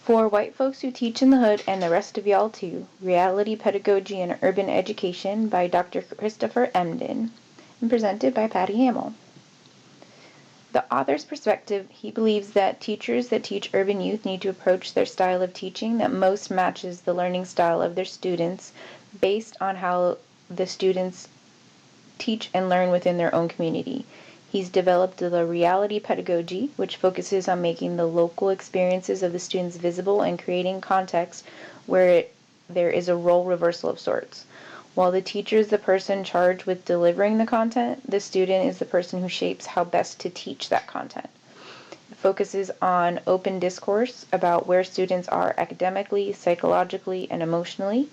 For white folks who teach in the hood and the rest of y'all too, Reality Pedagogy and Urban Education by Dr. Christopher Emdin, and presented by Patty Hamill. The author's perspective, he believes that teachers that teach urban youth need to approach their style of teaching that most matches the learning style of their students based on how the students teach and learn within their own community. He's developed the reality pedagogy, which focuses on making the local experiences of the students visible and creating context where there is a role reversal of sorts. While the teacher is the person charged with delivering the content, the student is the person who shapes how best to teach that content. It focuses on open discourse about where students are academically, psychologically, and emotionally,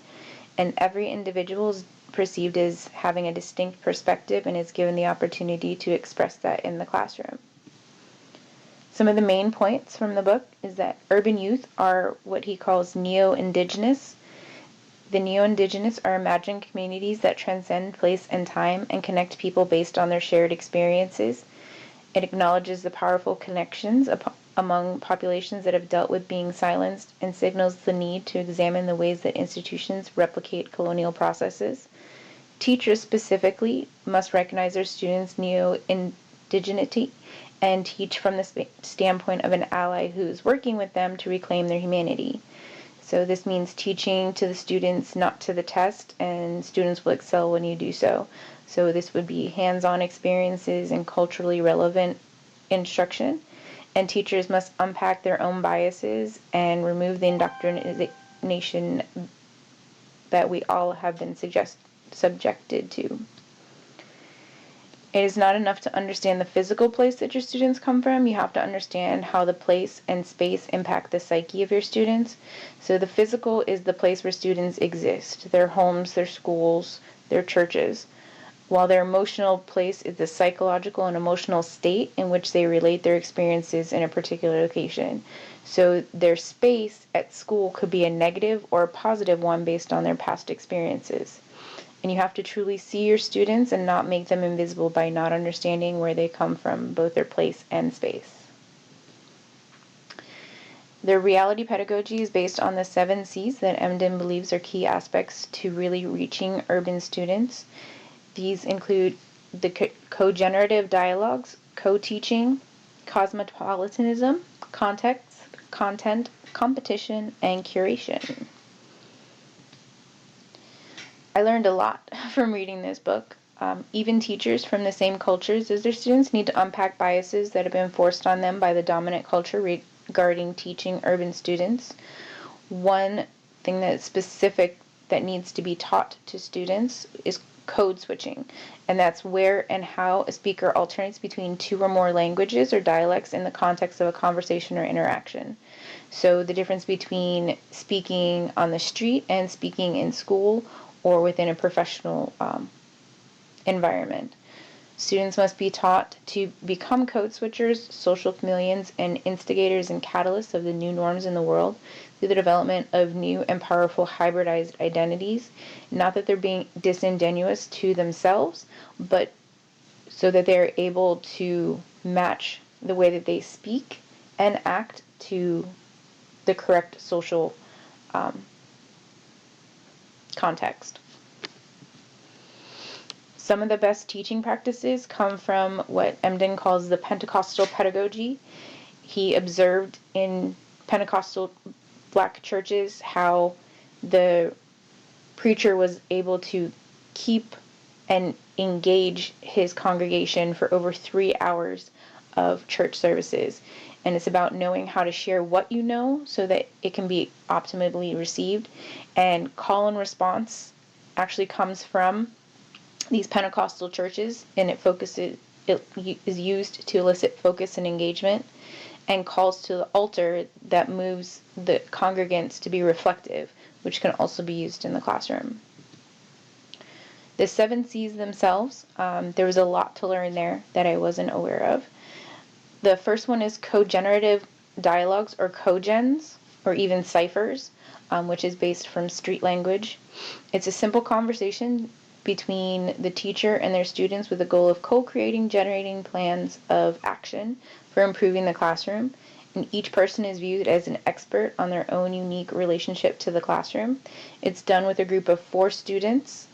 and every individual is perceived as having a distinct perspective and is given the opportunity to express that in the classroom. Some of the main points from the book is that urban youth are what he calls neo-indigenous. The neo-indigenous are imagined communities that transcend place and time and connect people based on their shared experiences. It acknowledges the powerful connections among populations that have dealt with being silenced and signals the need to examine the ways that institutions replicate colonial processes. Teachers specifically must recognize their students' neo-indigeneity and teach from the standpoint of an ally who is working with them to reclaim their humanity. So this means teaching to the students, not to the test, and students will excel when you do so. So this would be hands-on experiences and culturally relevant instruction. And teachers must unpack their own biases and remove the indoctrination that we all have been subjected to. It is not enough to understand the physical place that your students come from. You have to understand how the place and space impact the psyche of your students. So the physical is the place where students exist, their homes, their schools, their churches, while their emotional place is the psychological and emotional state in which they relate their experiences in a particular location. So their space at school could be a negative or a positive one based on their past experiences. And you have to truly see your students and not make them invisible by not understanding where they come from, both their place and space. Their reality pedagogy is based on the 7 C's that Emdin believes are key aspects to really reaching urban students. These include the co-generative dialogues, co-teaching, cosmopolitanism, context, content, competition, and curation. I learned a lot from reading this book. Even teachers from the same cultures as their students need to unpack biases that have been forced on them by the dominant culture regarding teaching urban students. One thing that's specific that needs to be taught to students is code switching, and that's where and how a speaker alternates between 2 or more languages or dialects in the context of a conversation or interaction. So the difference between speaking on the street and speaking in school or within a professional environment. Students must be taught to become code switchers, social chameleons, and instigators and catalysts of the new norms in the world through the development of new and powerful hybridized identities. Not that they're being disingenuous to themselves, but so that they're able to match the way that they speak and act to the correct social context. Some of the best teaching practices come from what Emdin calls the Pentecostal pedagogy. He observed in Pentecostal black churches how the preacher was able to keep and engage his congregation for over 3 hours of church services. And it's about knowing how to share what you know so that it can be optimally received. And call and response actually comes from these Pentecostal churches, and it is used to elicit focus and engagement, and calls to the altar that moves the congregants to be reflective, which can also be used in the classroom. The 7 C's themselves, there was a lot to learn there that I wasn't aware of. The first one is co-generative dialogues, or cogens, or even ciphers, which is based from street language. It's a simple conversation between the teacher and their students with the goal of co-creating, generating plans of action for improving the classroom. and each person is viewed as an expert on their own unique relationship to the classroom. It's done with a group of 4 students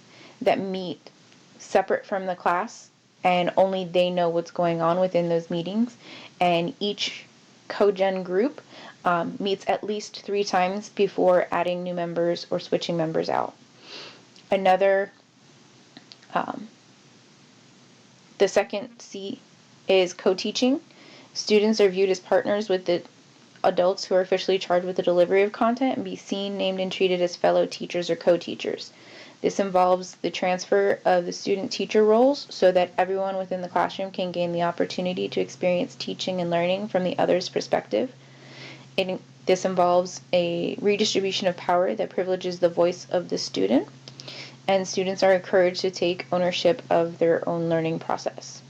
that meet separate from the class, and only they know what's going on within those meetings. And each cogen group meets at least 3 times before adding new members or switching members out. Another, the second C is co-teaching. Students are viewed as partners with the adults who are officially charged with the delivery of content and be seen, named, and treated as fellow teachers or co-teachers. This involves the transfer of the student-teacher roles so that everyone within the classroom can gain the opportunity to experience teaching and learning from the other's perspective. This involves a redistribution of power that privileges the voice of the student, and students are encouraged to take ownership of their own learning process.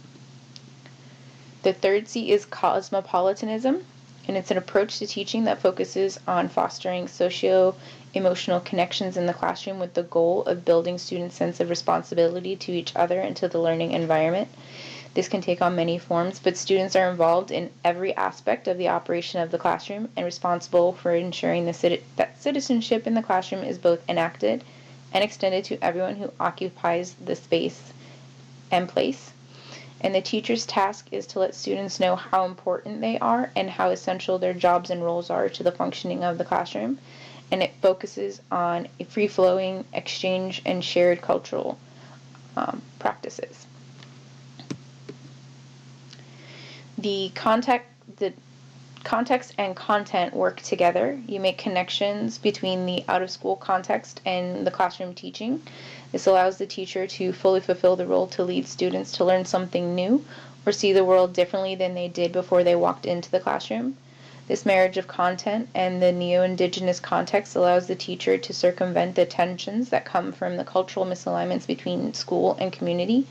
The third C is cosmopolitanism, and it's an approach to teaching that focuses on fostering socio-emotional connections in the classroom with the goal of building students' sense of responsibility to each other and to the learning environment. This can take on many forms, but students are involved in every aspect of the operation of the classroom and responsible for ensuring that citizenship in the classroom is both enacted and extended to everyone who occupies the space and place. And the teacher's task is to let students know how important they are and how essential their jobs and roles are to the functioning of the classroom. And it focuses on a free-flowing exchange and shared cultural practices. The context and content work together. You make connections between the out-of-school context and the classroom teaching. This allows the teacher to fully fulfill the role to lead students to learn something new or see the world differently than they did before they walked into the classroom. This marriage of content and the neo-indigenous context allows the teacher to circumvent the tensions that come from the cultural misalignments between school and community.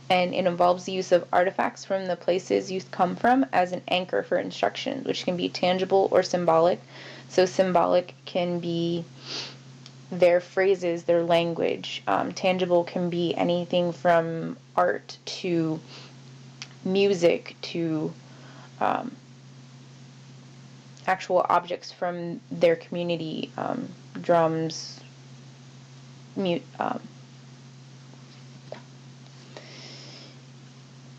And it involves the use of artifacts from the places youth come from as an anchor for instruction, which can be tangible or symbolic. So symbolic can be their phrases, their language. Tangible can be anything from art to music to actual objects from their community, drums,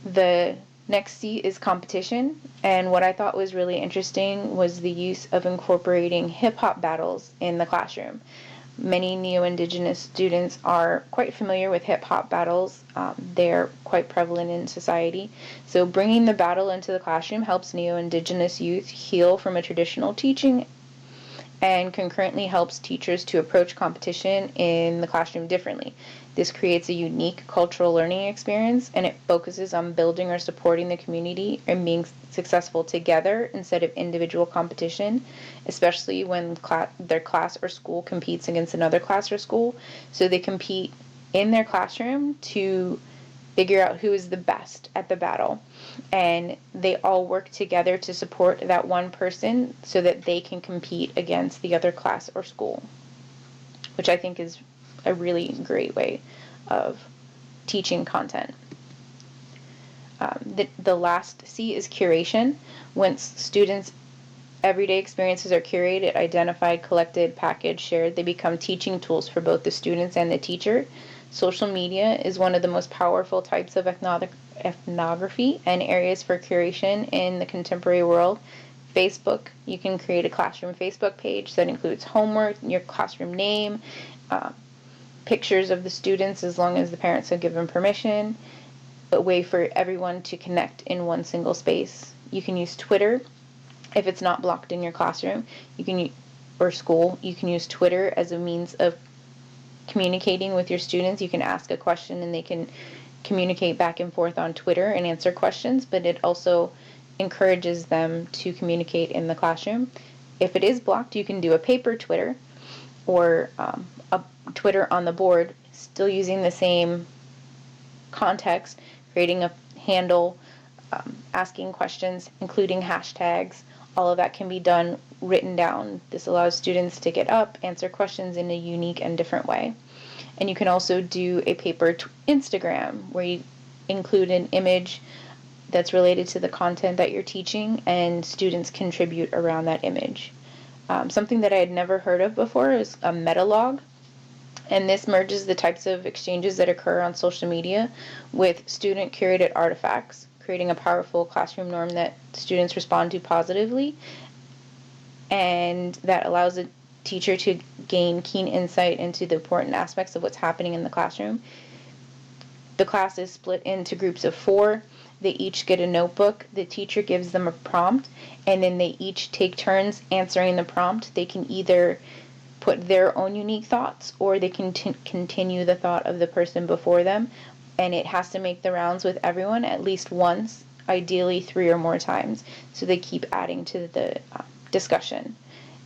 The next C is competition, and what I thought was really interesting was the use of incorporating hip-hop battles in the classroom. Many neo-indigenous students are quite familiar with hip-hop battles. They're quite prevalent in society. So bringing the battle into the classroom helps neo-indigenous youth heal from a traditional teaching and concurrently helps teachers to approach competition in the classroom differently. This creates a unique cultural learning experience, and it focuses on building or supporting the community and being successful together instead of individual competition, especially when their class or school competes against another class or school. So they compete in their classroom to figure out who is the best at the battle. And they all work together to support that one person so that they can compete against the other class or school, which I think is a really great way of teaching content. The last C is curation. Once students' everyday experiences are curated, identified, collected, packaged, shared, they become teaching tools for both the students and the teacher. Social media is one of the most powerful types of ethnography and areas for curation in the contemporary world. Facebook, you can create a classroom Facebook page that includes homework, your classroom name, pictures of the students as long as the parents have given permission, a way for everyone to connect in one single space. You can use Twitter if it's not blocked in your classroom. Or school, you can use Twitter as a means of communicating with your students. You can ask a question and they can communicate back and forth on Twitter and answer questions, but it also encourages them to communicate in the classroom. If it is blocked, you can do a paper Twitter or a Twitter on the board, still using the same context, creating a handle, asking questions, including hashtags. All of that can be done written down. This allows students to get up, answer questions in a unique and different way. And you can also do a paper Instagram where you include an image that's related to the content that you're teaching, and students contribute around that image. Something that I had never heard of before is a metalog, and this merges the types of exchanges that occur on social media with student-curated artifacts, creating a powerful classroom norm that students respond to positively, and that allows a teacher to gain keen insight into the important aspects of what's happening in the classroom. The class is split into groups of 4. They each get a notebook. The teacher gives them a prompt, and then they each take turns answering the prompt. They can either put their own unique thoughts, or they can continue the thought of the person before them, and it has to make the rounds with everyone at least once, ideally 3 or more times, so they keep adding to the discussion.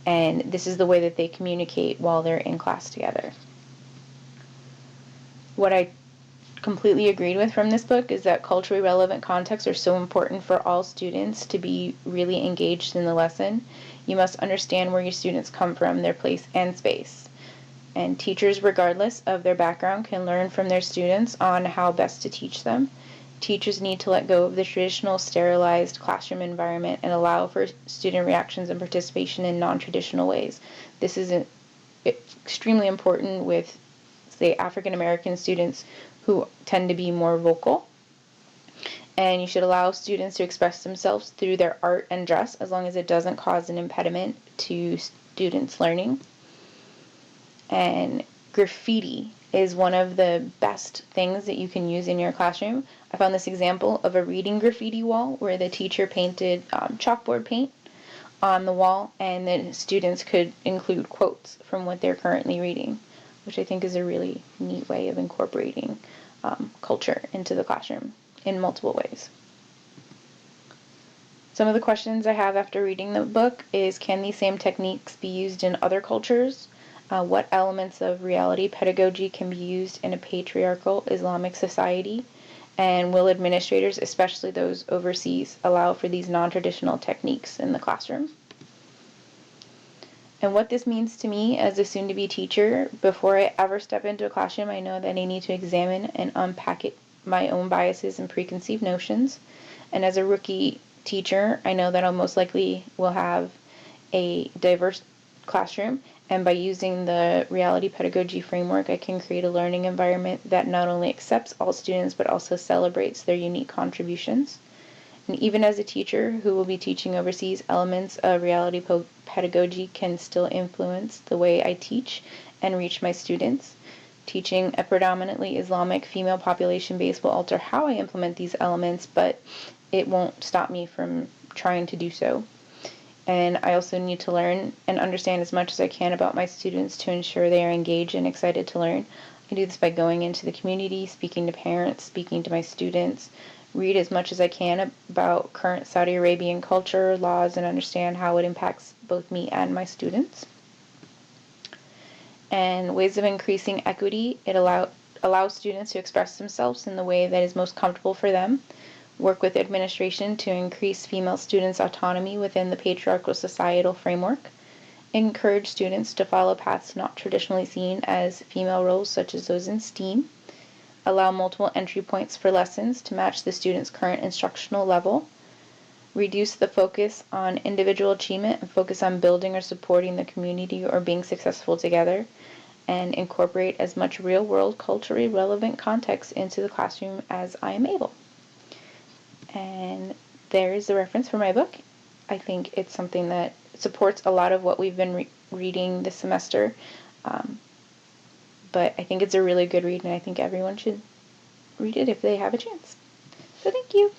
And this is the way that they communicate while they're in class together. What I completely agreed with from this book is that culturally relevant contexts are so important for all students to be really engaged in the lesson. You must understand where your students come from, their place and space. And teachers, regardless of their background, can learn from their students on how best to teach them. Teachers need to let go of the traditional sterilized classroom environment and allow for student reactions and participation in non-traditional ways. This is extremely important with, say, African American students who tend to be more vocal. And you should allow students to express themselves through their art and dress, as long as it doesn't cause an impediment to students' learning. And graffiti is one of the best things that you can use in your classroom. I found this example of a reading graffiti wall where the teacher painted chalkboard paint on the wall, and then students could include quotes from what they're currently reading, which I think is a really neat way of incorporating culture into the classroom in multiple ways. Some of the questions I have after reading the book is, can these same techniques be used in other cultures? What elements of reality pedagogy can be used in a patriarchal Islamic society? And will administrators, especially those overseas, allow for these non-traditional techniques in the classroom? And what this means to me as a soon-to-be teacher, before I ever step into a classroom, I know that I need to examine and unpack my own biases and preconceived notions. And as a rookie teacher, I know that I'll most likely will have a diverse classroom, and by using the reality pedagogy framework, I can create a learning environment that not only accepts all students but also celebrates their unique contributions. And even as a teacher who will be teaching overseas, elements of reality pedagogy can still influence the way I teach and reach my students. Teaching a predominantly Islamic female population base will alter how I implement these elements, but it won't stop me from trying to do so. And I also need to learn and understand as much as I can about my students to ensure they are engaged and excited to learn. I can do this by going into the community, speaking to parents, speaking to my students, read as much as I can about current Saudi Arabian culture, laws, and understand how it impacts both me and my students. And ways of increasing equity, it allows students to express themselves in the way that is most comfortable for them. Work with administration to increase female students' autonomy within the patriarchal societal framework. Encourage students to follow paths not traditionally seen as female roles, such as those in STEAM. Allow multiple entry points for lessons to match the student's current instructional level. Reduce the focus on individual achievement and focus on building or supporting the community or being successful together. And incorporate as much real-world, culturally relevant context into the classroom as I am able. And there's the reference for my book. I think it's something that supports a lot of what we've been reading this semester. But I think it's a really good read, and I think everyone should read it if they have a chance. So thank you.